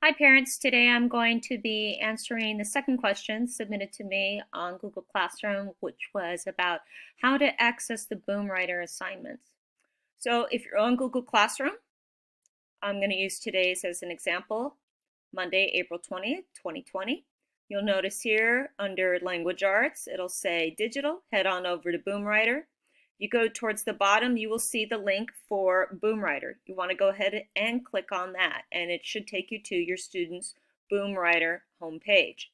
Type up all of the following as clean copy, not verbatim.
Hi parents, today I'm going to be answering the second question submitted to me on Google Classroom, which was about how to access the Boomwriter assignments. So if you're on Google Classroom, I'm going to use today's as an example, Monday, April 20th, 2020. You'll notice here under Language Arts, it'll say Digital. Head on over to Boomwriter. You go towards the bottom, you will see the link for Boomwriter. You want to go ahead and click on that, and it should take you to your student's Boomwriter homepage.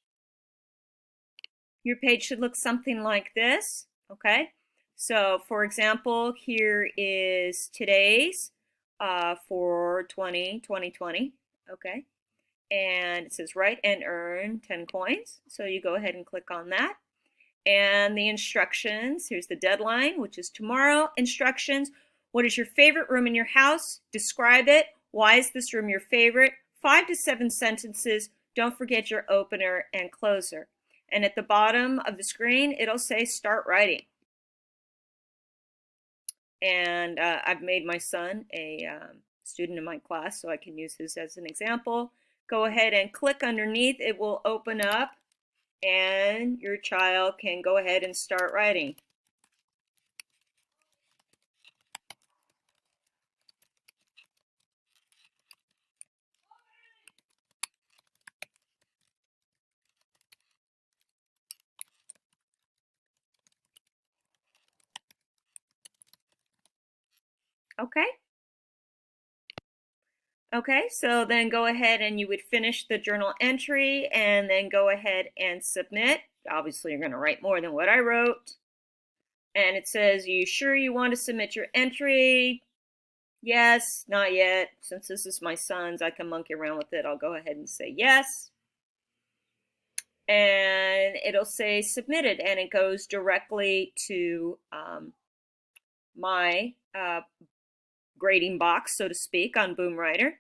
Your page should look something like this, okay? So for example, here is today's for 2020, okay? And it says write and earn 10 coins. So you go ahead and click on that. And the instructions, here's the deadline, which is tomorrow. Instructions, what is your favorite room in your house? Describe it. Why is this room your favorite? 5 to 7 sentences. Don't forget your opener and closer. And at the bottom of the screen, it'll say start writing. And I've made my son a student in my class, so I can use this as an example. Go ahead and click underneath. It will open up and your child can go ahead and start writing. Okay. Okay, so then go ahead and you would finish the journal entry and then go ahead and submit. Obviously, you're going to write more than what I wrote. And it says, are you sure you want to submit your entry? Yes, not yet. Since this is my son's, I can monkey around with it. I'll go ahead and say yes. And it'll say submitted, and it goes directly to my grading box, so to speak, on Boomwriter.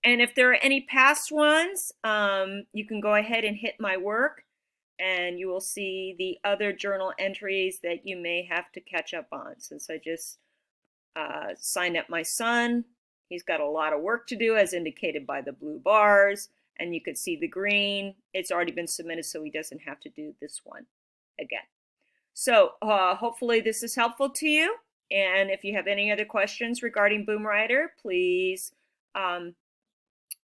And if there are any past ones, you can go ahead and hit my work, and you will see the other journal entries that you may have to catch up on. Since I just signed up my son, he's got a lot of work to do, as indicated by the blue bars, and you can see the green. It's already been submitted, so he doesn't have to do this one again. So hopefully this is helpful to you. And if you have any other questions regarding Boomwriter, please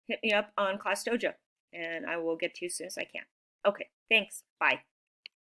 hit me up on Class Dojo, and I will get to you as soon as I can. Okay, thanks. Bye.